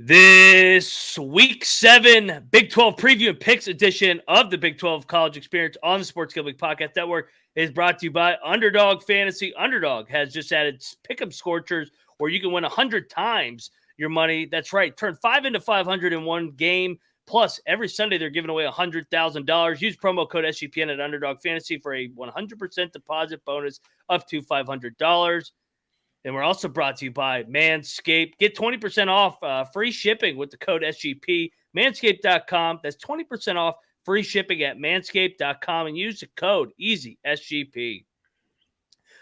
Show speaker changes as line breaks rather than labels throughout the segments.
This Week 7 Big 12 Preview and Picks edition of the Big 12 College Experience on the Sports Gambling Podcast Network is brought to you by Underdog Fantasy. Underdog has just added Pick'em Scorchers where you can win 100 times your money. That's right. Turn 5 into 500 in one game. Plus, every Sunday they're giving away $100,000. Use promo code SGPN at Underdog Fantasy for a 100% deposit bonus up to $500. And we're also brought to you by Manscaped. Get 20% off free shipping with the code SGP. Manscaped.com. That's 20% off free shipping at manscaped.com and use the code EASY-SGP.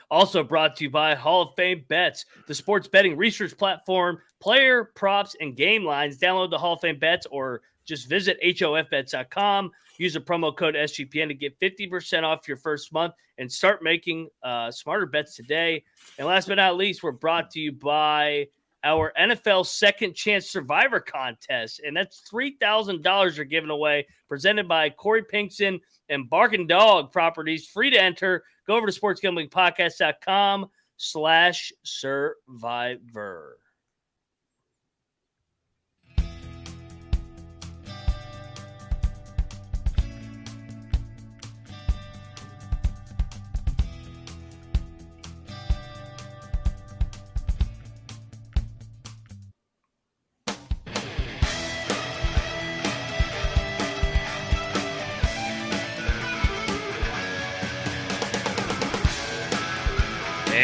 Also brought to you by Hall of Fame Bets, the sports betting research platform, player, props, and game lines. Download the Hall of Fame Bets or just visit HOFBets.com. Use the promo code SGPN to get 50% off your first month and start making smarter bets today. And last but not least, we're brought to you by our NFL Second Chance Survivor Contest. And that's $3,000 are given away, presented by Corey Pinkson and Barking Dog Properties. Free to enter. Go over to sportsgamblingpodcast.com/survivor. And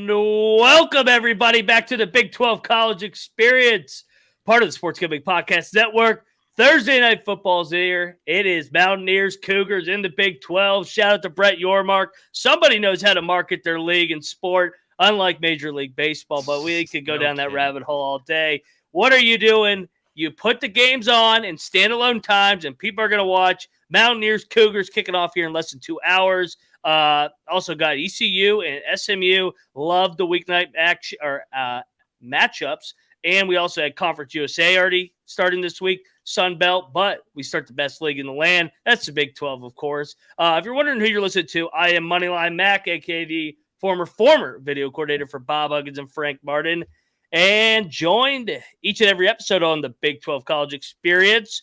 welcome, everybody, back to the Big 12 College Experience, part of the Sports Gambling Podcast Network. Thursday Night Football's here. It is Mountaineers, Cougars in the Big 12. Shout out to Brett Yormark. Somebody knows how to market their league and sport, unlike Major League Baseball, but we could go down that rabbit hole all day. What are you doing? You put the games on in standalone times, and people are going to watch. Mountaineers, Cougars kicking off here in less than 2 hours. Also got ECU and SMU. Love the weeknight matchups. And we also had Conference USA already starting this week, Sun Belt, but we start the best league in the land. That's the Big 12, of course. If you're wondering who you're listening to, I am Moneyline Mac, a.k.a. the former video coordinator for Bob Huggins and Frank Martin, and joined each and every episode on the Big 12 College Experience.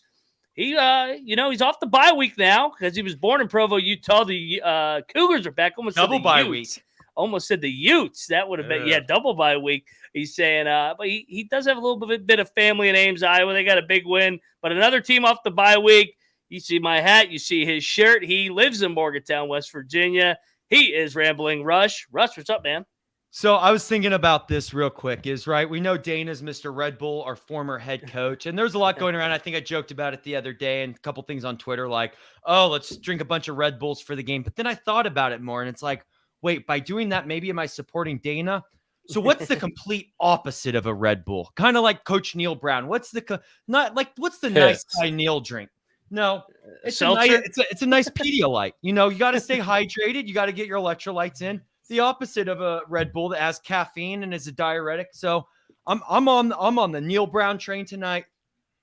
He's off the bye week now because he was born in Provo, Utah. The Cougars are back. Almost
double bye week.
Almost said the Utes. That would have been, double bye week. He's saying, but he does have a little bit of family in Ames, Iowa. They got a big win, but another team off the bye week. You see my hat. You see his shirt. He lives in Morgantown, West Virginia. He is Rambling Rush. Rush, what's up, man?
So I was thinking about this real quick we know Dana's Mr. Red Bull, our former head coach, and there's a lot going around. I think I joked about it the other day and a couple things on Twitter like, oh, let's drink a bunch of Red Bulls for the game. But then I thought about it more and it's like, wait, by doing that, maybe am I supporting Dana? So what's the complete opposite of a Red Bull? Kind of like Coach Neil Brown. What's the nice guy Neil drink? No, it's a nice Pedialyte. You got to stay hydrated. You got to get your electrolytes in. The opposite of a Red Bull that has caffeine and is a diuretic. So I'm on the Neil Brown train tonight.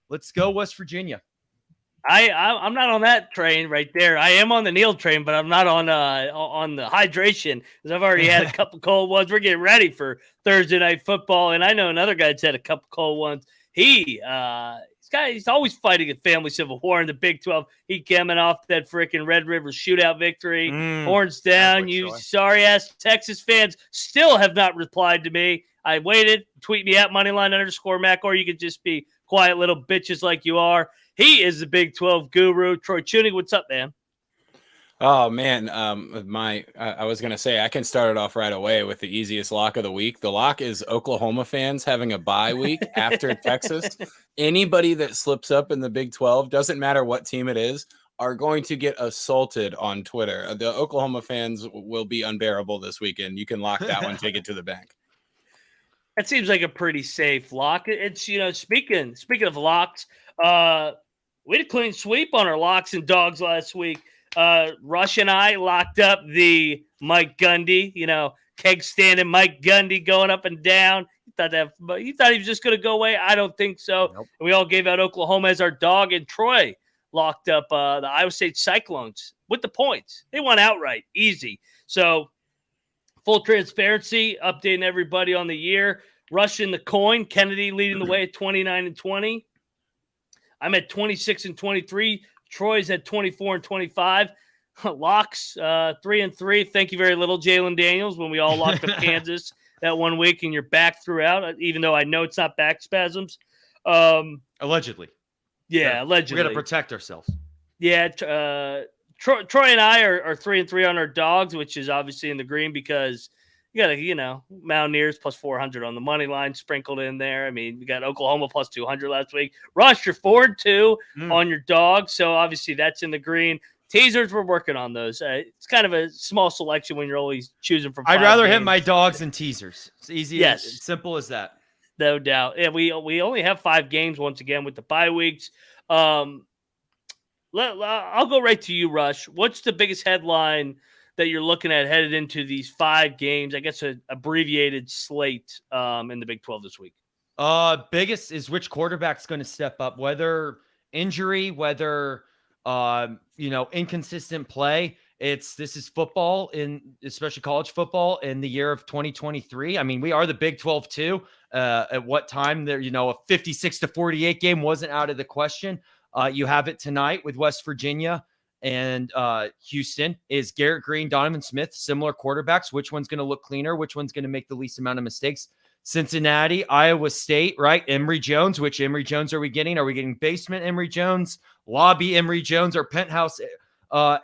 Let's go West Virginia.
I'm not on that train right there. I am on the Neil train, but I'm not on the hydration because I've already had a couple cold ones. We're getting ready for Thursday Night Football, and I know another guy that's had a couple cold ones. He's always fighting a family civil war in the Big 12. He coming off that freaking Red River shootout victory. Horns down. You sorry-ass Texas fans still have not replied to me. I waited. Tweet me at Moneyline_Mac, or you could just be quiet little bitches like you are. He is the Big 12 guru. Troy Chewning, what's up, man?
Oh, man. I was going to say I can start it off right away with the easiest lock of the week. The lock is Oklahoma fans having a bye week after Texas. Anybody that slips up in the Big 12, doesn't matter what team it is, are going to get assaulted on Twitter. The Oklahoma fans will be unbearable this weekend. You can lock that one, take it to the bank.
That seems like a pretty safe lock. It's, speaking of locks, we had a clean sweep on our locks and dogs last week. Rush and I locked up the Mike Gundy, keg standing Mike Gundy going up and down. You thought he was just going to go away? I don't think so. Nope. And we all gave out Oklahoma as our dog, and Troy locked up the Iowa State Cyclones with the points. They won outright, easy. So full transparency, updating everybody on the year. Rushing the coin, Kennedy leading the way at 29-20. I'm at 26-23. Troy's at 24-25. Locks 3-3. Thank you very little, Jalen Daniels, when we all locked up Kansas that 1 week and your back throughout, even though I know it's not back spasms.
Allegedly.
Yeah, allegedly.
We got to protect ourselves.
Yeah, Troy and I are 3-3 on our dogs, which is obviously in the green because you got to, Mountaineers plus 400 on the money line sprinkled in there. I mean, you got Oklahoma plus 200 last week. Rush, you're 4-2 on your dogs, so obviously that's in the green. Teasers, we're working on those. It's kind of a small selection when you're always choosing from 5
I'd rather
games.
hit my dogs than teasers. It's easy.
Yes.
As simple as that.
No doubt. Yeah, we only have 5 games once again with the bye weeks. I'll go right to you, Rush. What's the biggest headline that you're looking at headed into these 5 games? I guess an abbreviated slate in the Big 12 this week.
Biggest is which quarterback's going to step up, whether injury, whether inconsistent play. This is football, especially college football in the year of 2023. I mean, we are the Big 12 too. At what time there, a 56-48 game wasn't out of the question. You have it tonight with West Virginia and Houston. Is Garrett Green, Donovan Smith, similar quarterbacks? Which one's going to look cleaner? Which one's going to make the least amount of mistakes? Cincinnati, Iowa State, right? Emory Jones. Which Emory Jones are we getting? Are we getting basement Emory Jones, lobby Emory Jones, or penthouse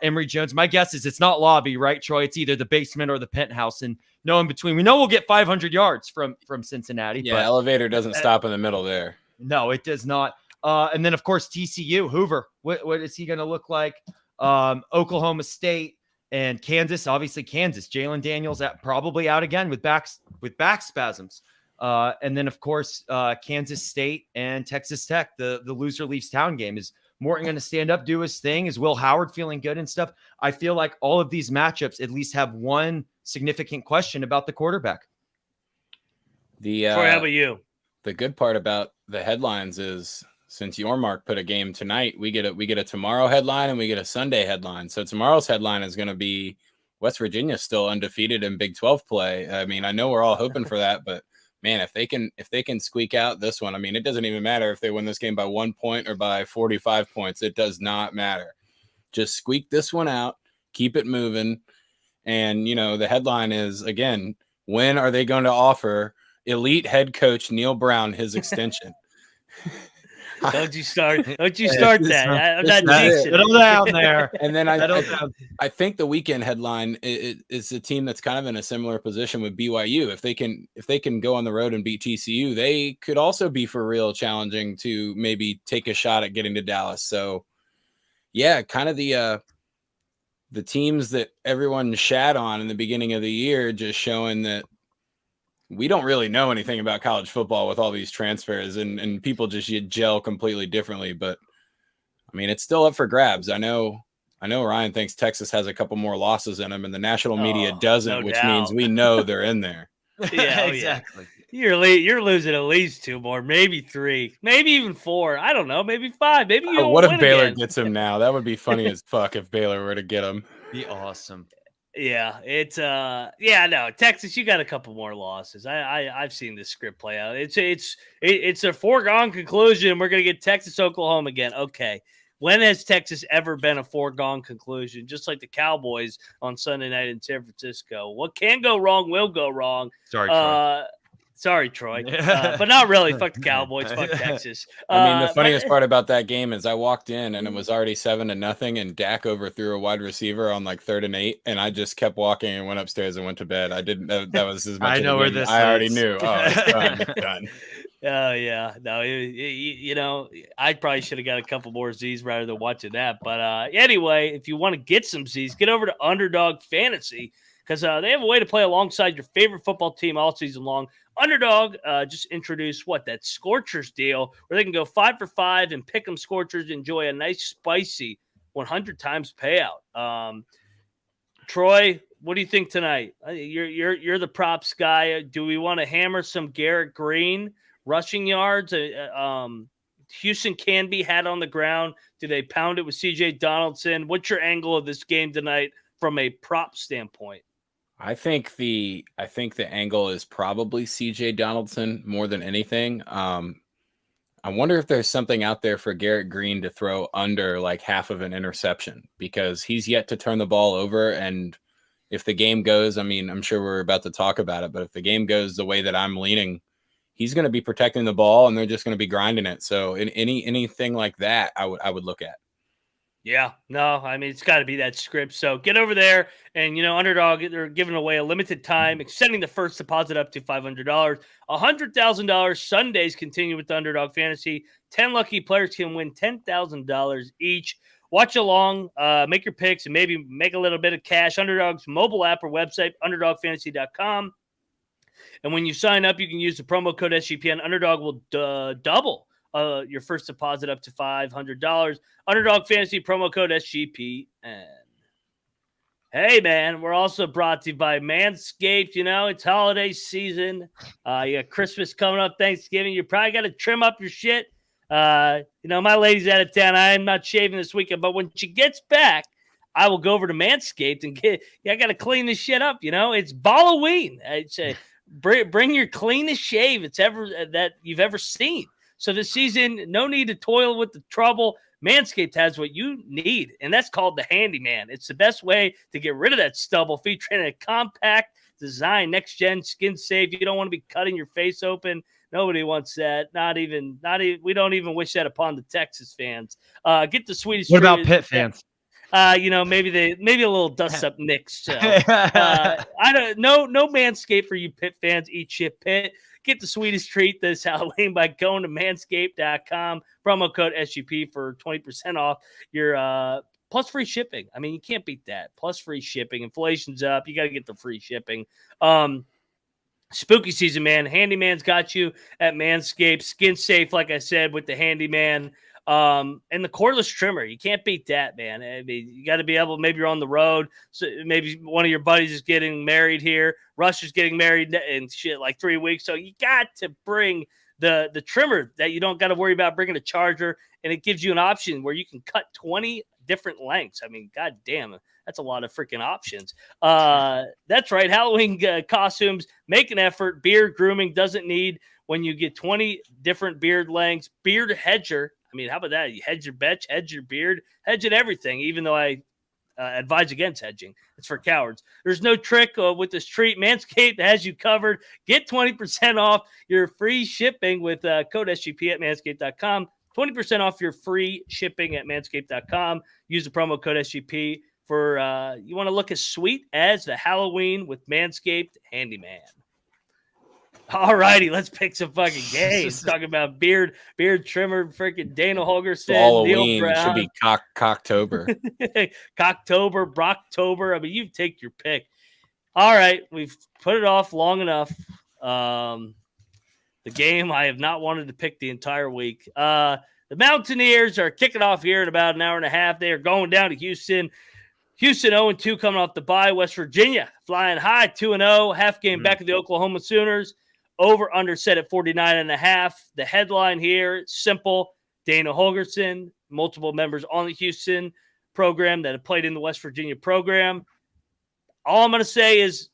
Emory Jones? My guess is it's not lobby, right, Troy? It's either the basement or the penthouse, and no in between. We know we'll get 500 yards from Cincinnati.
Yeah,
but
elevator doesn't stop in the middle there.
No, it does not. And then, of course, TCU, Hoover. What is he going to look like? Oklahoma State and Kansas. Obviously, Kansas. Jalen Daniels probably out again with back spasms. And then, of course, Kansas State and Texas Tech. The loser leaves town game. Is Morton going to stand up, do his thing? Is Will Howard feeling good and stuff? I feel like all of these matchups at least have one significant question about the quarterback.
Troy, how about you?
The good part about the headlines is, since Yormark put a game tonight, we get a tomorrow headline and we get a Sunday headline. So tomorrow's headline is going to be West Virginia still undefeated in Big 12 play. I mean, I know we're all hoping for that, but man, if they can squeak out this one, I mean, it doesn't even matter if they win this game by 1 point or by 45 points. It does not matter. Just squeak this one out, keep it moving. And, the headline is, again, when are they going to offer elite head coach Neil Brown his extension?
Don't you start that. I'm not jinxing
Settle down there.
And then I think the weekend headline is a team that's kind of in a similar position with BYU. If they can go on the road and beat TCU, they could also be for real challenging to maybe take a shot at getting to Dallas. So yeah, kind of the teams that everyone shat on in the beginning of the year, just showing that we don't really know anything about college football with all these transfers, and people just gel completely differently. But I mean, it's still up for grabs. I know Ryan thinks Texas has a couple more losses in them, and the national media doesn't,
no
which
doubt.
means we know they're in there.
Yeah,
exactly.
Yeah. You're losing at least 2 more, maybe 3, maybe even 4. I don't know, maybe 5. Maybe you.
What if Baylor
again.
gets him now? That would be funny as fuck if Baylor were to get him.
Be awesome.
Yeah, it's no, Texas, you got a couple more losses. I've seen this script play out. It's a foregone conclusion. We're gonna get Texas, Oklahoma again. Okay. When has Texas ever been a foregone conclusion? Just like the Cowboys on Sunday night in San Francisco. What can go wrong will go wrong.
Sorry, Troy.
But not really. Fuck the Cowboys. Fuck Texas.
I mean, the funniest part about that game is I walked in and it was already 7-0, and Dak overthrew a wide receiver on like 3rd and 8, and I just kept walking and went upstairs and went to bed. I didn't. That was as much.
I know where this.
I already knew. Oh, it's done.
Oh yeah, no, I probably should have got a couple more Z's rather than watching that. But anyway, if you want to get some Z's, get over to Underdog Fantasy, because they have a way to play alongside your favorite football team all season long. Underdog just introduced that Scorchers deal where they can go 5 for 5 and pick 'em Scorchers, enjoy a nice spicy 100 times payout. Troy, what do you think tonight? You're the props guy. Do we want to hammer some Garrett Green rushing yards? Houston can be had on the ground. Do they pound it with CJ Donaldson? What's your angle of this game tonight from a prop standpoint?
I think the angle is probably CJ Donaldson more than anything. I wonder if there's something out there for Garrett Green to throw under like half of an interception, because he's yet to turn the ball over. And if the game goes, I mean, I'm sure we're about to talk about it, but if the game goes the way that I'm leaning, he's going to be protecting the ball and they're just going to be grinding it. So in anything like that, I would look at.
Yeah, no, I mean, it's got to be that script. So get over there and, Underdog, they're giving away a limited time, extending the first deposit up to $500. $100,000 Sundays continue with the Underdog Fantasy. 10 lucky players can win $10,000 each. Watch along, make your picks, and maybe make a little bit of cash. Underdog's mobile app or website, underdogfantasy.com. And when you sign up, you can use the promo code SGPN. Underdog will double your first deposit up to $500. Underdog Fantasy promo code SGPN. Hey, man, we're also brought to you by Manscaped. It's holiday season. You got Christmas coming up, Thanksgiving. You probably got to trim up your shit. My lady's out of town. I am not shaving this weekend, but when she gets back, I will go over to Manscaped and I got to clean this shit up. It's Halloween. I'd say bring your cleanest shave that you've ever seen. So this season, no need to toil with the trouble. Manscaped has what you need, and that's called the Handyman. It's the best way to get rid of that stubble, featuring a compact design, next-gen, skin-safe. You don't want to be cutting your face open. Nobody wants that. Not even. We don't even wish that upon the Texas fans. Get the sweetest.
What about Pitt fans?
Maybe a little dust up Knicks. So, I don't. No Manscaped for you Pitt fans. Eat shit, Pitt. Get the sweetest treat this Halloween by going to manscaped.com. Promo code SGP for 20% off your plus free shipping. I mean, you can't beat that. Plus free shipping. Inflation's up. You got to get the free shipping. Spooky season, man. Handyman's got you at Manscaped. Skin safe, like I said, with the Handyman. And the cordless trimmer, you can't beat that, man. I mean, you got to be able, maybe you're on the road, so maybe one of your buddies is getting married here. Rush is getting married in shit like 3 weeks. So you got to bring the trimmer that you don't got to worry about bringing a charger, and it gives you an option where you can cut 20 different lengths. I mean, god damn, that's a lot of freaking options. That's right. Halloween costumes, make an effort. Beard grooming doesn't need when you get 20 different beard lengths. Beard hedger. I mean, how about that? You hedge your bet, hedge your beard, hedge it everything, even though I advise against hedging. It's for cowards. There's no trick with this treat. Manscaped has you covered. Get 20% off your free shipping with code SGP at manscaped.com. 20% off your free shipping at manscaped.com. Use the promo code SGP for you want to look as sweet as the Halloween with Manscaped Handyman. All righty, let's pick some fucking games. Talking about beard trimmer, freaking Dana Holgerson,
Halloween.
Neil Brown.
It should be Cocktober.
Cocktober, Brocktober. I mean, you take your pick. All right, we've put it off long enough. The game I have not wanted to pick the entire week. The Mountaineers are kicking off here in about an hour and a half. They are going down to Houston. Houston 0-2 coming off the bye. West Virginia flying high 2-0. Half game back of the Oklahoma Sooners. Over under set at 49.5. The headline here, simple. Dana Holgerson, multiple members on the Houston program that have played in the West Virginia program. All I'm going to say is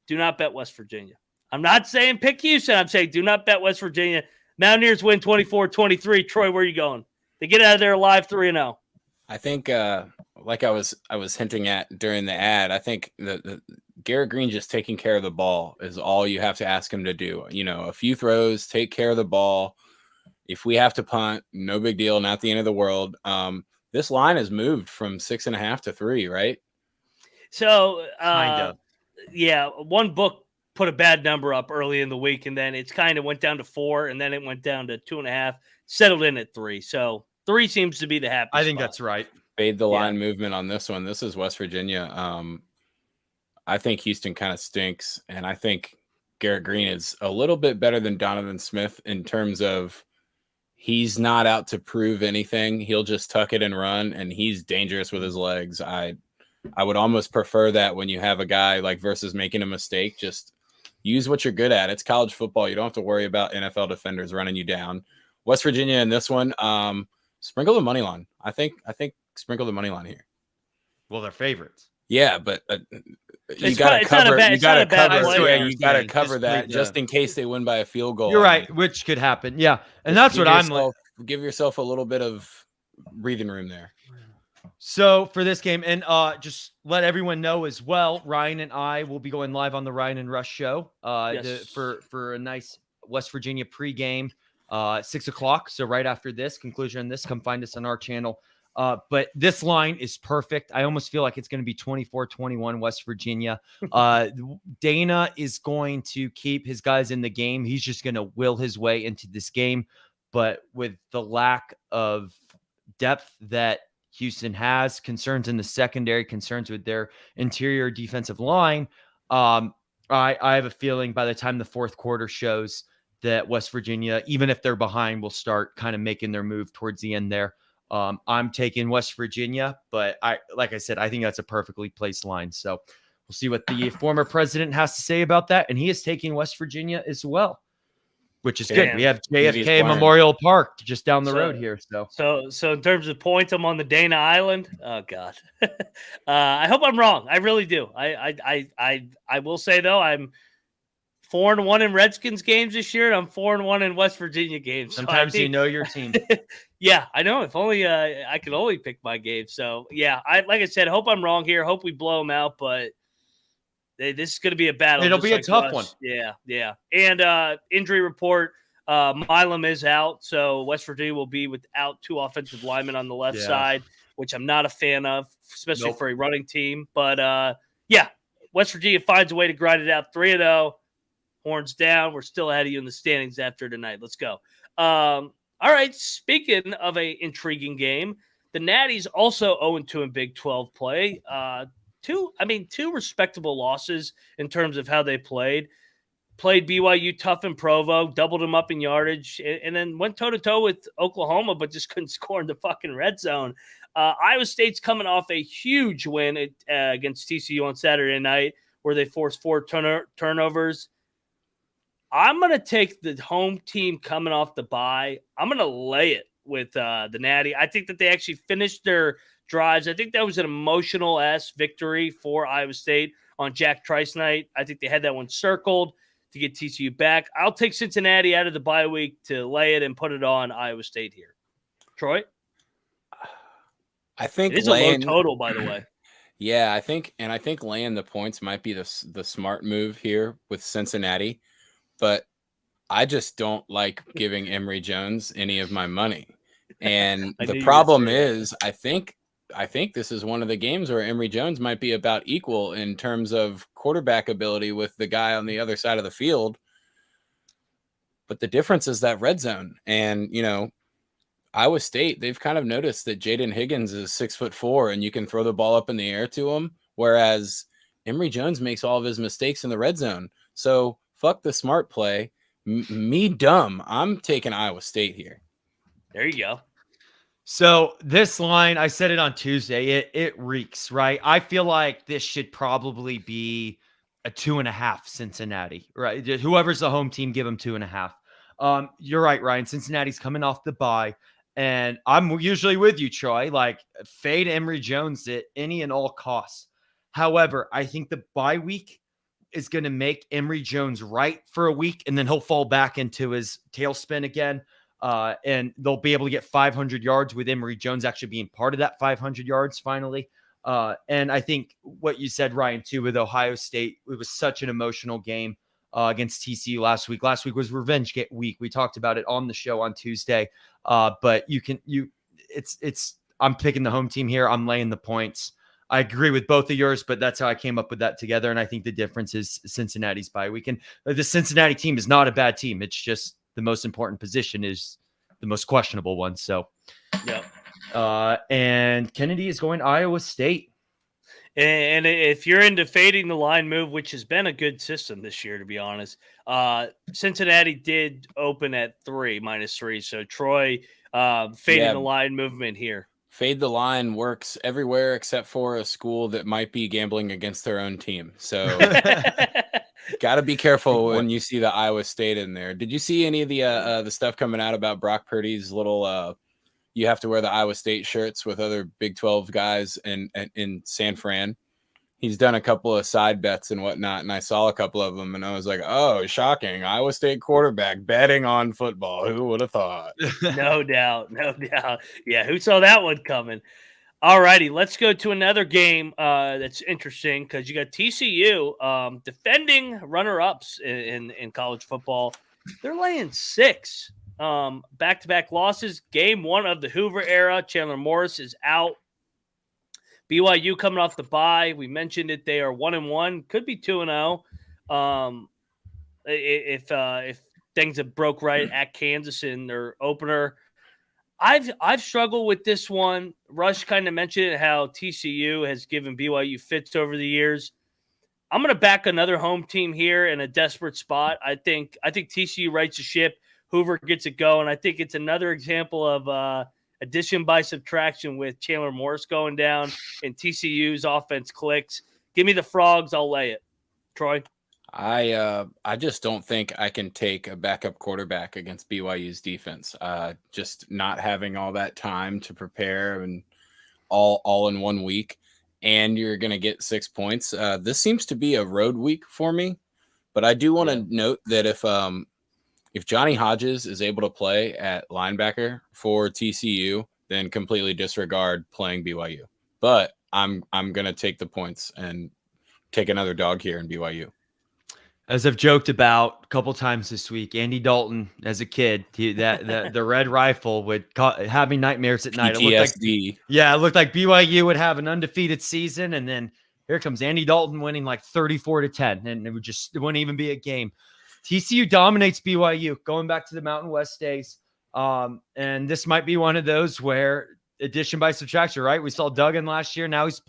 do not bet West Virginia. I'm not saying pick Houston. I'm saying do not bet West Virginia. Mountaineers win 24-23. Troy, where are you going? They get out of there alive 3-0.
I think, like I was hinting at during the ad, I think the Garrett Green just taking care of the ball is all you have to ask him to do. A few throws, take care of the ball. If we have to punt, no big deal, not the end of the world. This line has moved from 6.5 to 3, right?
So,
Kind of.
Yeah, one book put a bad number up early in the week, and then it's kind of went down to 4, and then it went down to 2.5, settled in at 3. So 3 seems to be the happy
I think
spot.
that's right.
Fade the line movement on this one. This is West Virginia. I think Houston kind of stinks, and I think Garrett Green is a little bit better than Donovan Smith in terms of he's not out to prove anything. He'll just tuck it and run, and he's dangerous with his legs. I would almost prefer that when you have a guy like versus making a mistake. Just use what you're good at. It's college football. You don't have to worry about NFL defenders running you down. West Virginia in this one, sprinkle the money line. I think sprinkle the money line here.
Well, they're favorites.
Yeah, but you
It's
got to cover.
it's not a bad play.
You got to cover
Just
that
play
just in case they win by a field goal.
You're right, which could happen. Yeah, and that's what I'm like.
Give yourself a little bit of breathing room there.
So for this game, and just let everyone know as well, Ryan and I will be going live on the Ryan and Rush show for a nice West Virginia pregame, 6 o'clock. So right after this conclusion on this, come find us on our channel. But this line is perfect. I almost feel like it's going to be 24-21 West Virginia. Dana is going to keep his guys in the game. He's just going to will his way into this game. But with the lack of depth that Houston has, concerns in the secondary, concerns with their interior defensive line, I have a feeling by the time the fourth quarter shows that West Virginia, even if they're behind, will start kind of making their move towards the end there. I'm taking West Virginia, but like I said, I think that's a perfectly placed line. So we'll see what the former president has to say about that. And he is taking West Virginia as well, which is good. We have JFK Memorial Park just down the road here.
So in terms of points, I'm on the Dana Island. Oh God. I hope I'm wrong. I really do. I will say though, I'm 4-1 in Redskins games this year, and I'm 4-1 in West Virginia games.
Sometimes you know your team.
Yeah, I know. If only I could only pick my game. So yeah, like I said, hope I'm wrong here. Hope we blow them out, but this is going to be a battle.
It'll be a tough one.
Yeah. And injury report: Milam is out, so West Virginia will be without 2 offensive linemen on the left side, which I'm not a fan of, especially for a running team. But yeah, West Virginia finds a way to grind it out. 3-0. Horns down. We're still ahead of you in the standings after tonight. Let's go. All right. Speaking of a intriguing game, the Natties also 0-2 in Big 12 play. Two respectable losses in terms of how they played. Played BYU tough in Provo, doubled them up in yardage, and then went toe-to-toe with Oklahoma, but just couldn't score in the fucking red zone. Iowa State's coming off a huge win against TCU on Saturday night where they forced 4 turnovers. I'm going to take the home team coming off the bye. I'm going to lay it with the Natty. I think that they actually finished their drives. I think that was an emotional-ass victory for Iowa State on Jack Trice night. I think they had that one circled to get TCU back. I'll take Cincinnati out of the bye week to lay it and put it on Iowa State here. Troy?
I think
it's a low total, by the way.
Yeah, I think laying the points might be the smart move here with Cincinnati. But I just don't like giving Emory Jones any of my money. And the problem is, I think this is one of the games where Emory Jones might be about equal in terms of quarterback ability with the guy on the other side of the field. But the difference is that red zone. And, Iowa State, they've kind of noticed that Jaden Higgins is 6'4" and you can throw the ball up in the air to him. Whereas Emory Jones makes all of his mistakes in the red zone. So fuck the smart play. Me dumb. I'm taking Iowa State here.
There you go.
So this line, I said it on Tuesday, it reeks, right? I feel like this should probably be a 2.5 Cincinnati, right? Whoever's the home team, give them 2.5. You're right, Ryan. Cincinnati's coming off the bye. And I'm usually with you, Troy. Like, fade Emory Jones at any and all costs. However, I think the bye week is going to make Emory Jones right for a week, and then he'll fall back into his tailspin again. And they'll be able to get 500 yards with Emory Jones actually being part of that 500 yards finally. And I think what you said, Ryan, too, with Ohio State, it was such an emotional game against TCU last week. Last week was revenge week. We talked about it on the show on Tuesday. But I'm picking the home team here. I'm laying the points. I agree with both of yours, but that's how I came up with that together. And I think the difference is Cincinnati's bye week. And the Cincinnati team is not a bad team. It's just the most important position is the most questionable one. So, yeah. And Kennedy is going Iowa State.
And if you're into fading the line move, which has been a good system this year, to be honest, Cincinnati did open at -3. So Troy fading the line movement here.
Fade the line works everywhere except for a school that might be gambling against their own team. So got to be careful when you see the Iowa State in there. Did you see any of the stuff coming out about Brock Purdy's little you have to wear the Iowa State shirts with other Big 12 guys in San Fran? he's done a couple of side bets and whatnot, and I saw a couple of them, and I was like, oh, shocking. Iowa State quarterback betting on football. Who would have thought?
No doubt. No doubt. Yeah, who saw that one coming? All righty, let's go to another game that's interesting because you got TCU defending runner-ups in college football. They're laying 6 back-to-back losses. Game 1 of the Hoover era. Chandler Morris is out. BYU coming off the bye. We mentioned it. They are 1-1, could be 2-0. If things have broke right at Kansas in their opener. I've struggled with this one. Rush kind of mentioned how TCU has given BYU fits over the years. I'm going to back another home team here in a desperate spot. I think TCU rights the ship. Hoover gets it going. I think it's another example of addition by subtraction with Chandler Morris going down and TCU's offense clicks. Give me the Frogs. I'll lay it. Troy?
I just don't think I can take a backup quarterback against BYU's defense. Just not having all that time to prepare and all in 1 week, and you're going to get 6 points. This seems to be a road week for me, but I do want to note that if Johnny Hodges is able to play at linebacker for TCU, then completely disregard playing BYU. But I'm going to take the points and take another dog here in BYU.
As I've joked about a couple times this week, Andy Dalton, as a kid, the red rifle would have me nightmares at night.
PTSD.
It looked like BYU would have an undefeated season, and then here comes Andy Dalton winning like 34-10, and it wouldn't even be a game. TCU dominates BYU, going back to the Mountain West days, and this might be one of those where addition by subtraction, right? We saw Duggan last year. Now he's,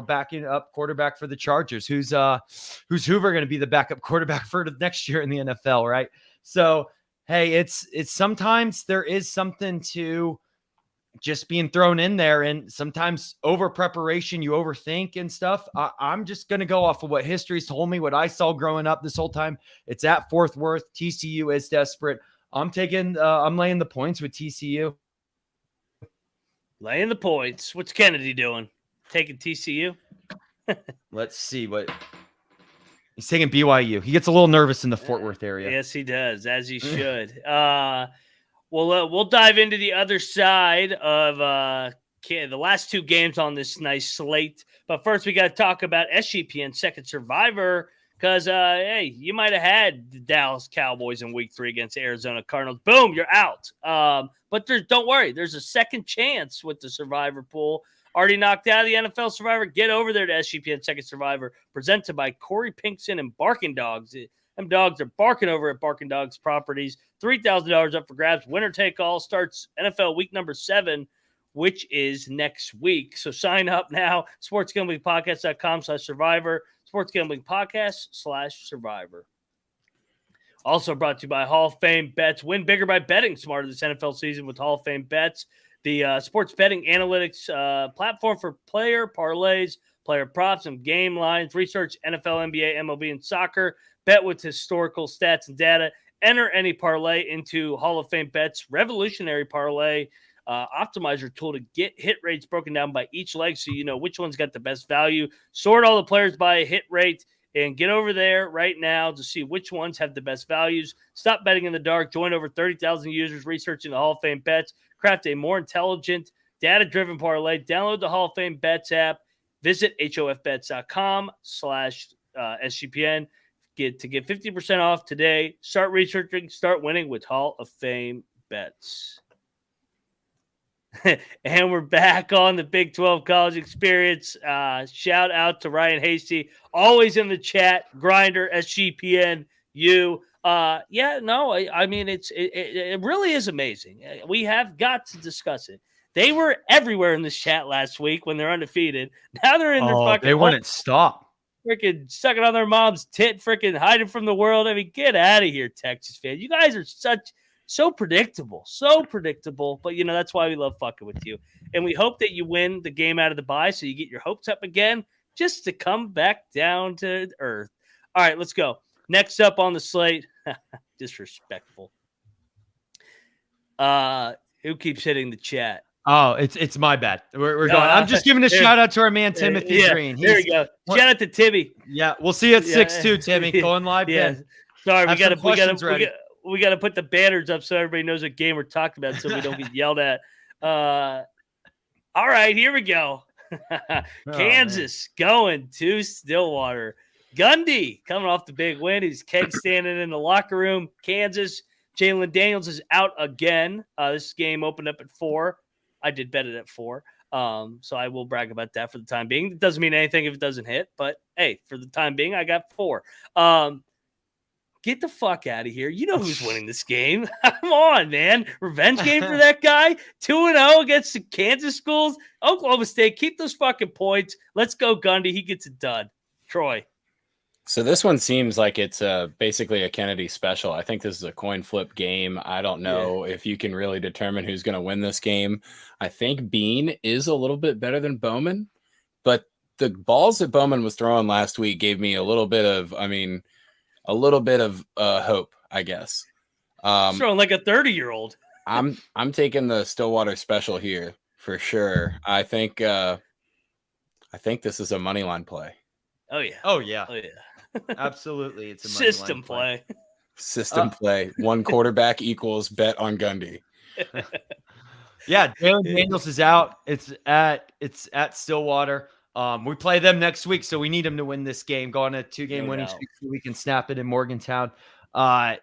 backing up quarterback for the Chargers. Who's Hoover going to be the backup quarterback for the next year in the NFL, right? So, hey, it's sometimes there is something to just being thrown in there, and sometimes over preparation, you overthink and stuff. I'm just going to go off of what history's told me, what I saw growing up this whole time. It's at Fort Worth. TCU is desperate. I'm laying the points with TCU.
Laying the points. What's Kennedy doing? Taking TCU?
Let's see what he's taking. BYU. He gets a little nervous in the Fort Worth area.
Yes, he does, as he should. We'll dive into the other side of the last 2 games on this nice slate. But first, we got to talk about SGPN Second Survivor because, hey, you might have had the Dallas Cowboys in Week 3 against Arizona Cardinals. Boom, you're out. But don't worry. There's a second chance with the Survivor pool. Already knocked out of the NFL Survivor. Get over there to SGPN Second Survivor, presented by Corey Pinkson and Barking Dogs. Them dogs are barking over at Barking Dogs Properties. $3,000 up for grabs. Winner take all starts NFL week number 7, which is next week. So sign up now. sportsgamblingpodcast.com/survivor. sportsgamblingpodcast/survivor. Also brought to you by Hall of Fame Bets. Win bigger by betting smarter this NFL season with Hall of Fame Bets, the sports betting analytics platform for player parlays, player props, and game lines. Research NFL, NBA, MLB, and soccer. Bet with historical stats and data. Enter any parlay into Hall of Fame Bets revolutionary parlay optimizer tool to get hit rates broken down by each leg so you know which one's got the best value. Sort all the players by hit rate and get over there right now to see which ones have the best values. Stop betting in the dark. Join over 30,000 users researching the Hall of Fame Bets. Craft a more intelligent, data-driven parlay. Download the Hall of Fame Bets app. Visit hofbets.com/SGPN to get 50% off today. Start researching, start winning with Hall of Fame Bets. And we're back on the Big 12 College Experience. Shout out to Ryan Hasty, always in the chat. Grinder, SGPN, you. I mean, it really is amazing. We have got to discuss it. They were everywhere in this chat last week when they're undefeated. Now they're in their fucking.
They wouldn't stop.
Freaking sucking on their mom's tit, freaking hiding from the world. I mean, get out of here, Texas fans. You guys are so predictable. But, that's why we love fucking with you. And we hope that you win the game out of the bye so you get your hopes up again just to come back down to earth. All right, let's go. Next up on the slate, disrespectful. Who keeps hitting the chat?
Oh, it's my bad. We're going. I'm just giving a shout out to our man Timothy Green.
There you go. Shout out to Timmy.
Yeah, we'll see you at 6-2, Timmy. Going live.
Yeah.
Then.
Sorry, we got to put the banners up so everybody knows what game we're talking about, so we don't get yelled at. All right, here we go. Kansas going to Stillwater. Gundy coming off the big win. He's keg standing in the locker room. Kansas. Jalen Daniels is out again. This game opened up at 4. I did bet it at 4. So I will brag about that for the time being. It doesn't mean anything if it doesn't hit, but hey, for the time being, I got 4. Get the fuck out of here. You know who's winning this game. Come on, man. Revenge game for that guy. 2-0 against the Kansas schools. Oklahoma State, keep those fucking points. Let's go, Gundy. He gets it done. Troy.
So this one seems like it's basically a Kennedy special. I think this is a coin flip game. I don't know if you can really determine who's going to win this game. I think Bean is a little bit better than Bowman, but the balls that Bowman was throwing last week gave me a little bit of hope, I guess.
Throwing like a 30-year-old.
I'm taking the Stillwater special here for sure. I think this is a money line play.
Oh yeah. Absolutely. It's a
system play.
System play. One quarterback equals bet on Gundy.
Yeah, Jalen Daniels is out. It's at Stillwater. We play them next week, so we need them to win this game. Go on a 2-game winning streak so we can snap it in Morgantown. I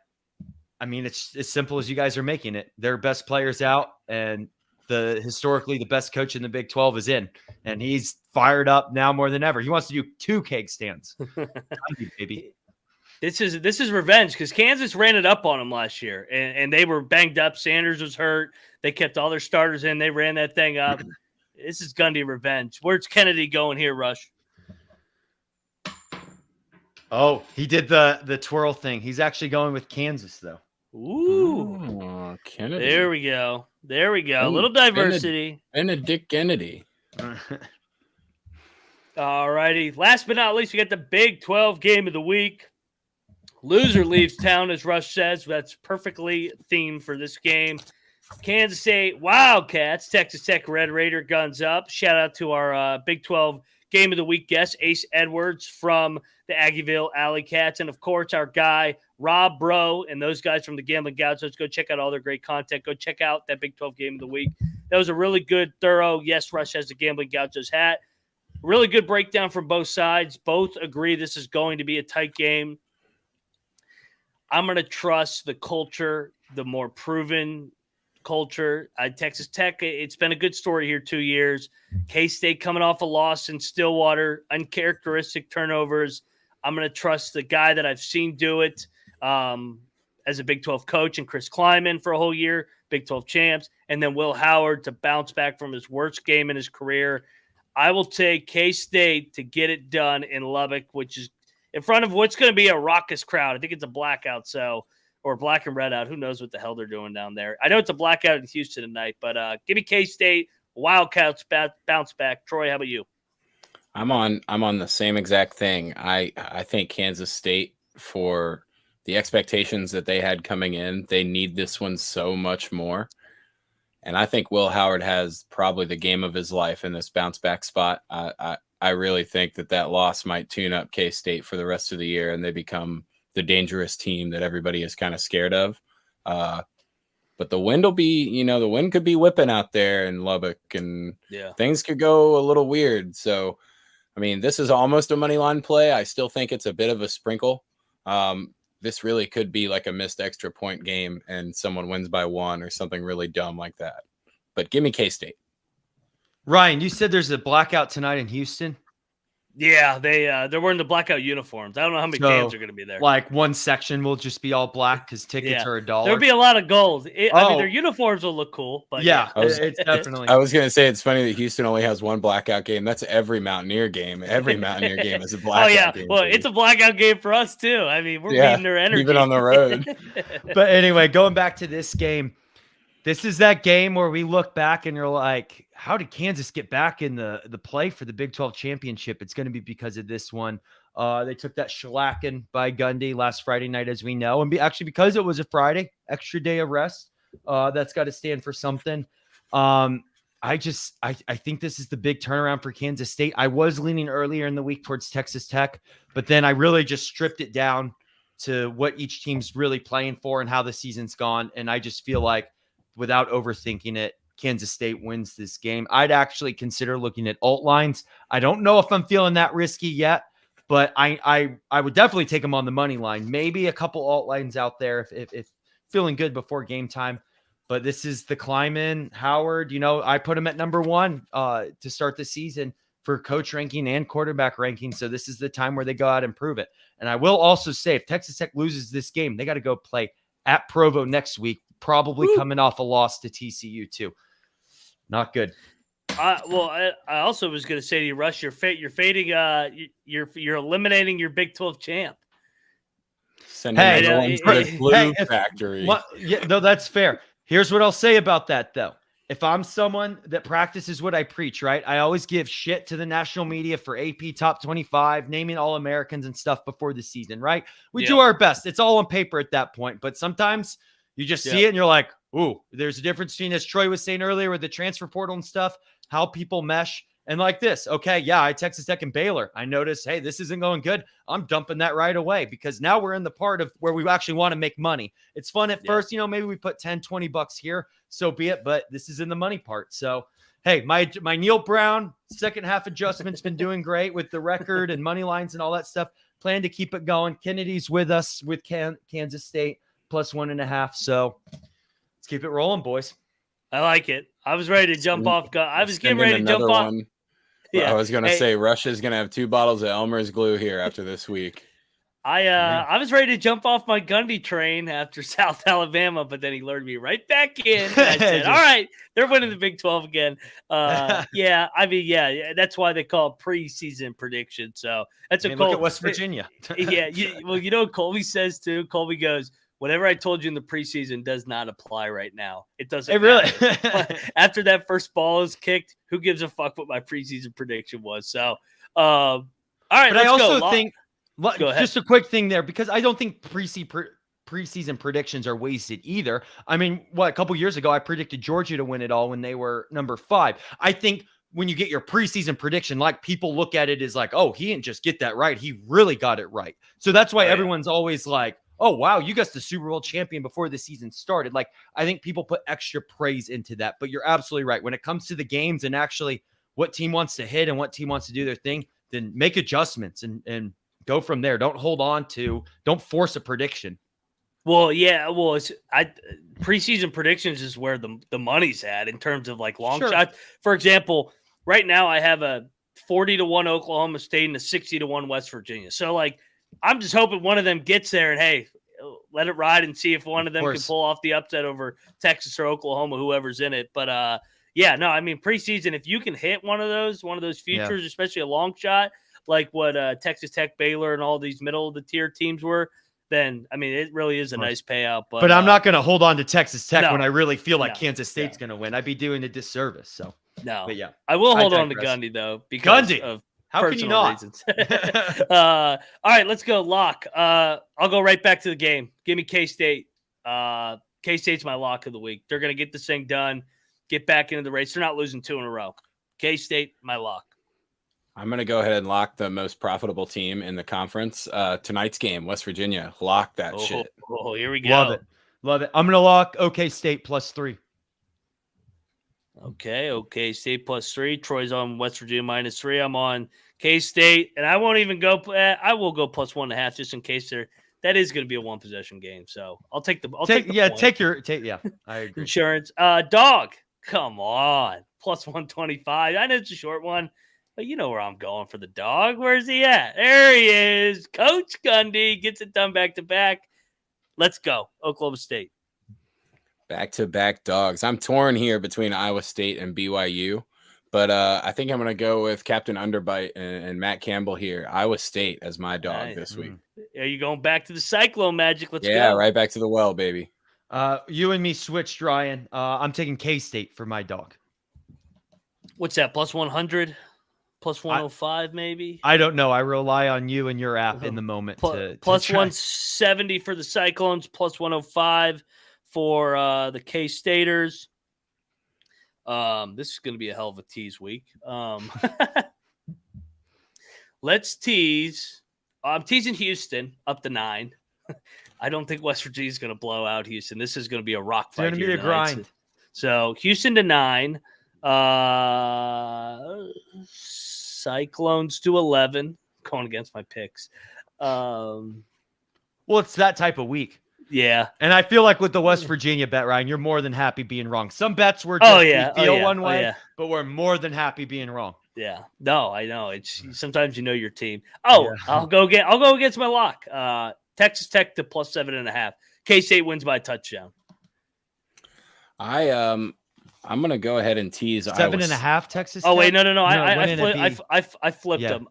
mean, it's as simple as you guys are making it. Their best players out, and historically the best coach in the Big 12 is in, and he's fired up now more than ever. He wants to do 2 keg stands. Baby.
This is revenge because Kansas ran it up on them last year, and they were banged up. Sanders was hurt. They kept all their starters in. They ran that thing up. This is Gundy revenge. Where's Kennedy going here, Rush?
Oh, he did the twirl thing. He's actually going with Kansas, though.
Ooh.
Kennedy.
There we go. A little diversity.
Benedict Kennedy.
All righty. Last but not least, we got the Big 12 game of the week. Loser leaves town, as Rush says. That's perfectly themed for this game. Kansas State Wildcats, Texas Tech Red Raider guns up. Shout out to our Big 12 game of the week guest, Ace Edwards from the Aggieville Alley Cats. And, of course, our guy, Rob Bro, and those guys from the Gambling Gauchos. Go check out all their great content. Go check out that Big 12 game of the week. That was a really good, thorough, yes, Rush has the Gambling Gauchos hat. Really good breakdown from both sides. Both agree this is going to be a tight game. I'm going to trust the culture, the more proven culture. Texas Tech, it's been a good story here 2 years. K-State coming off a loss in Stillwater, uncharacteristic turnovers. I'm going to trust the guy that I've seen do it as a Big 12 coach, and Chris Klieman for a whole year, Big 12 champs, and then Will Howard to bounce back from his worst game in his career. I will take K-State to get it done in Lubbock, which is in front of what's going to be a raucous crowd. I think it's a blackout, or black and red out. Who knows what the hell they're doing down there? I know it's a blackout in Houston tonight, but give me K-State, Wildcats bounce back. Troy, how about you?
I'm on the same exact thing. I think Kansas State, for the expectations that they had coming in, they need this one so much more. And I think Will Howard has probably the game of his life in this bounce back spot. I really think that loss might tune up K-State for the rest of the year, and they become the dangerous team that everybody is kind of scared of. But the wind will be, the wind could be whipping out there in Lubbock, and things could go a little weird. So, I mean, this is almost a money line play. I still think it's a bit of a sprinkle. This really could be like a missed extra point game and someone wins by 1 or something really dumb like that. But give me K-State.
Ryan, you said there's a blackout tonight in Houston?
Yeah, they're wearing the blackout uniforms. I don't know how many fans are going to be there.
Like one section will just be all black because tickets are $1.
There'll be a lot of gold. I mean, their uniforms will look cool. But
it's definitely.
I was going to say it's funny that Houston only has one blackout game. That's every Mountaineer game. Every Mountaineer game is a blackout game.
Well, it's a blackout game for us too. I mean, we're beating their energy.
Even on the road.
But anyway, going back to this game, this is that game where we look back and you're like, how did Kansas get back in the play for the Big 12 championship? It's going to be because of this one. They took that shellacking by Gundy last Friday night, as we know. And actually, because it was a Friday, extra day of rest, that's got to stand for something. I I think this is the big turnaround for Kansas State. I was leaning earlier in the week towards Texas Tech, but then I really just stripped it down to what each team's really playing for and how the season's gone. And I just feel like, without overthinking it, Kansas State wins this game. I'd actually consider looking at alt lines. I don't know if I'm feeling that risky yet, but I would definitely take them on the money line. Maybe a couple alt lines out there if feeling good before game time. But this is the Klieman, Howard. I put him at number 1 to start the season for coach ranking and quarterback ranking. So this is the time where they go out and prove it. And I will also say, if Texas Tech loses this game, they got to go play at Provo next week, probably coming off a loss to TCU too. Not good.
I also was going to say to you, Rush, you're fading. You're eliminating your Big 12 champ.
Sending everyone to the glue factory.
No, that's fair. Here's what I'll say about that, though. If I'm someone that practices what I preach, right? I always give shit to the national media for AP top 25, naming all Americans and stuff before the season, right? We do our best. It's all on paper at that point. But sometimes you just see it and you're like, ooh, there's a difference between, as Troy was saying earlier, with the transfer portal and stuff, how people mesh. And like this, okay, I Texas Tech and Baylor. I noticed, hey, this isn't going good. I'm dumping that right away because now we're in the part of where we actually want to make money. It's fun at first, maybe we put 10, 20 bucks here, so be it. But this is in the money part. So, hey, my Neil Brown second half adjustment's been doing great with the record and money lines and all that stuff. Plan to keep it going. Kennedy's with us with Kansas State plus 1.5. So let's keep it rolling, boys.
I like it. I was ready to jump off. I was getting ready to jump off.
I was going to say Russia's going to have 2 bottles of Elmer's glue here after this week.
I was ready to jump off my Gundy train after South Alabama, but then he lured me right back in. And I said, all right, they're winning the Big 12 again. That's why they call it preseason prediction. So that's
look at West Virginia.
You know what Colby says too? Colby goes, whatever I told you in the preseason does not apply right now. It doesn't.
It really.
After that first ball is kicked, who gives a fuck what my preseason prediction was? So, all right.
But I also think,
go ahead.
Just a quick thing there, because I don't think preseason predictions are wasted either. I mean, a couple years ago, I predicted Georgia to win it all when they were number 5. I think when you get your preseason prediction, like, people look at it as like, oh, he didn't just get that right. He really got it right. So that's why everyone's always like, oh, wow, you got the Super Bowl champion before the season started. Like, I think people put extra praise into that, but you're absolutely right. When it comes to the games and actually what team wants to hit and what team wants to do their thing, then make adjustments and go from there. Don't don't force a prediction.
Well, preseason predictions is where the money's at in terms of like long shots. For example, right now I have a 40-1 Oklahoma State and a 60-1 West Virginia. So like, I'm just hoping one of them gets there and, hey, let it ride and see if one of them can pull off the upset over Texas or Oklahoma, whoever's in it. But preseason, if you can hit one of those futures, especially a long shot, like what Texas Tech, Baylor, and all these middle of the tier teams were, then, I mean, it really is a nice payout. But
I'm not going to hold on to Texas Tech when I really feel like Kansas State's going to win. I'd be doing a disservice. So but
I will hold on to Gundy though, because of
how can you not?
Reasons. All right, let's go. Lock. I'll go right back to the game. Give me K-State. K-State's my lock of the week. They're going to get this thing done, get back into the race. They're not losing 2 in a row. K-State, my lock.
I'm going to go ahead and lock the most profitable team in the conference. Tonight's game, West Virginia. Lock that shit.
Oh, here we go.
Love it. I'm going to lock OK State plus 3.
Okay. State plus 3. Troy's on West Virginia minus 3. I'm on K-State, and I won't even go. I will go plus 1.5 just in case that is going to be a 1-possession game. So I'll take the.
I agree.
Insurance. Dog. Come on, plus 125. I know it's a short one, but you know where I'm going for the dog. Where's he at? There he is. Coach Gundy gets it done back to back. Let's go, Oklahoma State.
Back-to-back dogs. I'm torn here between Iowa State and BYU, but I think I'm going to go with Captain Underbite and Matt Campbell here. Iowa State as my dog this week.
Are you going back to the Cyclone magic? Let's go.
Yeah, right back to the well, baby.
You and me switched, Ryan. I'm taking K-State for my dog.
What's that, plus 100? Plus 105, maybe?
I don't know. I rely on you and your app in the moment.
Plus 170 for the Cyclones, plus 105 for the K-Staters. This is going to be a hell of a tease week. Let's tease. I'm teasing Houston up to 9. I don't think West Virginia is going to blow out Houston. This is going to be a rock fight.
It's going to be a grind.
So Houston to 9. Cyclones to 11. Going against my picks.
Well, it's that type of week.
Yeah.
And I feel like with the West Virginia bet, Ryan, you're more than happy being wrong. Some bets were just we feel one way, but we're more than happy being wrong.
Yeah. No, I know. It's sometimes you know your team. I'll go against my lock. Texas Tech to plus 7.5. K-State wins by a touchdown.
I'm gonna go ahead and tease
7.5 Texas.
Oh
Tech?
wait, no. I flipped them.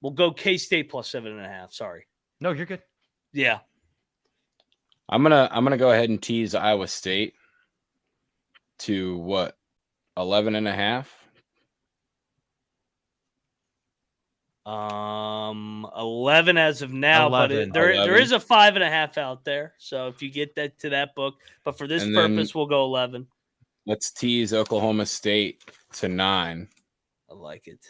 We'll go K-State plus 7.5. Sorry.
No, you're good.
Yeah.
I'm gonna go ahead and tease Iowa State to what? 11.5.
11 as of now,
11.
but there is a 5.5 out there. So if you get that to that book, but for this purpose, we'll go 11.
Let's tease Oklahoma State to 9.
I like it.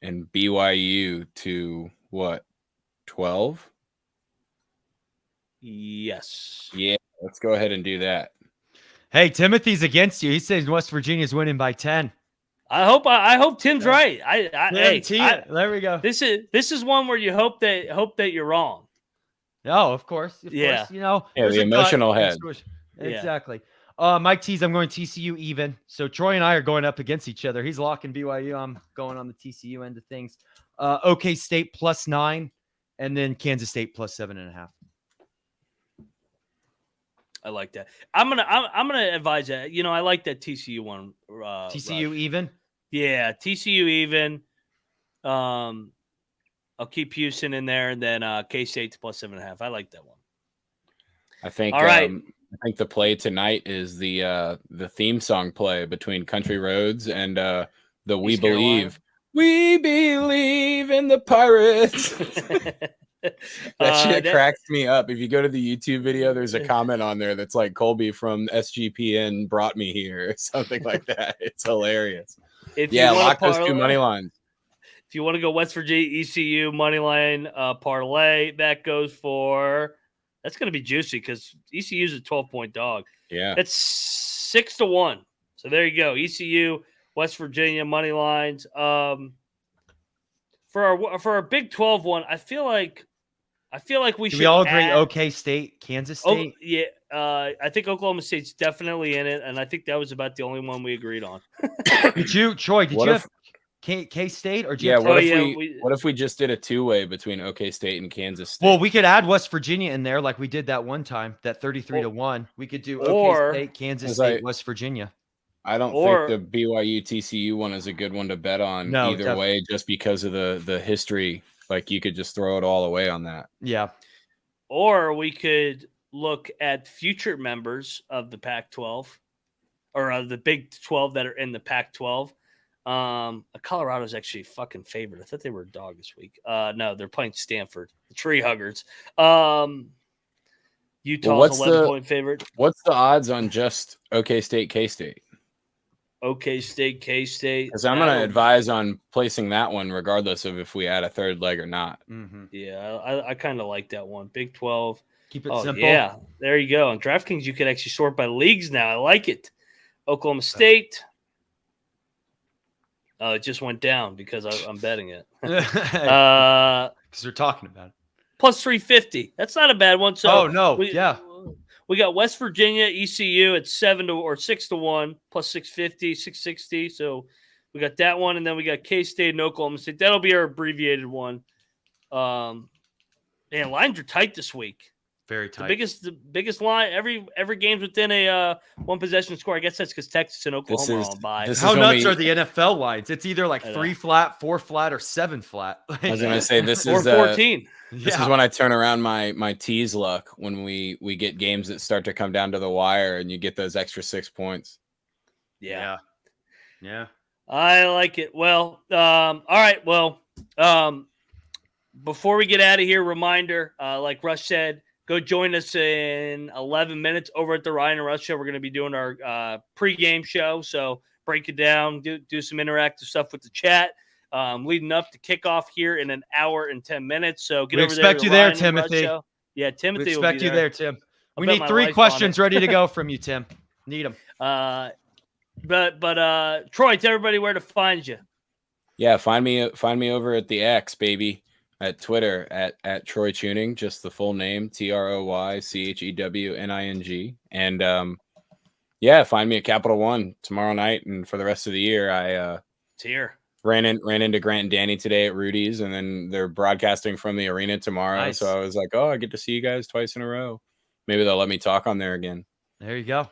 And BYU to what? 12?
Yes.
Yeah, let's go ahead and do that.
Hey, Timothy's against you. He says West Virginia's winning by 10.
I hope Tim's right.
There we go.
This is one where you hope that you're wrong.
Oh, of course. Of course,
the emotional head.
Exactly. Mike T's, I'm going TCU even. So Troy and I are going up against each other. He's locking BYU. I'm going on the TCU end of things. OK State plus 9, and then Kansas State plus 7.5.
I like that. I'm gonna advise that. I like that TCU one.
TCU rush. Even.
Yeah, TCU even. I'll keep Houston in there, and then K-State plus 7.5. I like that one.
I think.
All right.
I think the play tonight is the theme song play between Country Roads and the We
East
Believe. We believe in the Pirates. That shit cracks me up. If you go to the YouTube video, there's a comment on there that's like Colby from SGPN brought me here, or something like that. It's hilarious. Lock those 2 money lines.
If you want to go West Virginia ECU money line parlay, that's going to be juicy because ECU is a 12-point dog.
Yeah,
it's 6-1. So there you go. ECU, West Virginia money lines. For our Big 12 one, I feel like we should.
We all agree. OK State, Kansas State.
I think Oklahoma State's definitely in it, and I think that was about the only one we agreed on.
Troy? Did you have K State or?
What if we just did a 2-way between OK State and Kansas State?
Well, we could add West Virginia in there, like we did that one time. That 33-1. We could do OK State, Kansas State, West Virginia.
I don't think the BYU TCU one is a good one to bet on either way, just because of the history. Like you could just throw it all away on that.
Yeah.
Or we could look at future members of the Pac-12 or of the Big 12 that are in the Pac-12. Colorado's actually fucking favorite. I thought they were a dog this week. No, they're playing Stanford, the Tree Huggers. Utah's 11-point favorite.
What's the odds on just OK State, K-State?
OK State, K-State.
Because I'm going to advise on placing that one regardless of if we add a third leg or not.
Mm-hmm.
Yeah, I kind of like that one. Big 12.
Keep it simple.
Yeah, there you go. On DraftKings, you can actually sort by leagues now. I like it. Oklahoma State. Oh, it just went down because I'm betting it.
Because we're talking about it.
Plus 350. That's not a bad one. So we got West Virginia, ECU at 6-1, plus 650, 660. So we got that one, and then we got K-State and Oklahoma State. That'll be our abbreviated one. Man, lines are tight this week.
Very tight.
The biggest line. Every game's within a one possession score. I guess that's because Texas and Oklahoma are on bye.
How nuts are the NFL lines? It's either like 3 flat, 4 flat, or 7 flat.
I was gonna say this
or
is
14.
This is when I turn around my tease luck when we get games that start to come down to the wire and you get those extra 6 points.
Yeah.
I
like it. Well, all right. Well, before we get out of here, reminder, like Rush said, Go join us in 11 minutes over at the Ryan and Russ Show. We're going to be doing our pregame show. So break it down, do some interactive stuff with the chat. Leading up to kickoff here in an hour and 10 minutes. So get
we
over
expect
there.
you there, Timothy.
Yeah, Timothy.
We expect you there, Tim.
I'll
we
bet
need
my
3
life
questions ready to go from you, Tim. Need them.
But Troy, tell everybody where to find you.
Yeah, find me over at the X, baby, at Twitter at Troy Chewning, just the full name, TroyChewning. And yeah, find me at Capital One tomorrow night and for the rest of the year.
It's here.
Ran into Grant and Danny today at Rudy's, and then they're broadcasting from the arena tomorrow.
Nice.
So I was like, oh, I get to see you guys twice in a row. Maybe they'll let me talk on there again.
There you go.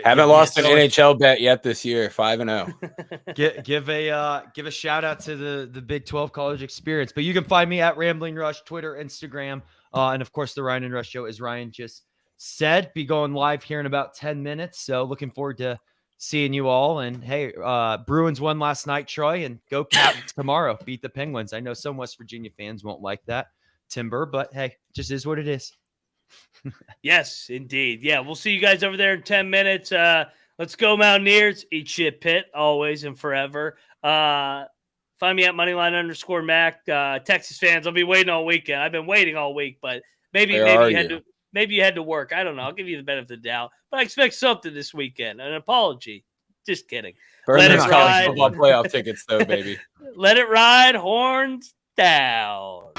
Haven't lost an NHL bet yet this year. 5-0.
Give a shout out to the Big 12 college experience. But you can find me at Rambling Rush, Twitter, Instagram, and of course the Ryan and Rush Show, as Ryan just said, be going live here in about 10 minutes. So looking forward to seeing you all. And hey, Bruins won last night, Troy, and go Caps tomorrow. Beat the Penguins. I know some West Virginia fans won't like that, Timber, but hey, just is what it is.
Yes, indeed. Yeah, we'll see you guys over there in 10 minutes. Let's go Mountaineers. Eat shit, Pitt, always and forever. Find me at Moneyline_Mac. Texas fans, I'll be waiting all weekend. I've been waiting all week, but maybe you had to work. I don't know. I'll give you the benefit of the doubt, but I expect something this weekend. An apology. Just kidding.
Burn
Let
those
it
college
ride.
football playoff tickets, though, baby.
Let it ride. Horns down.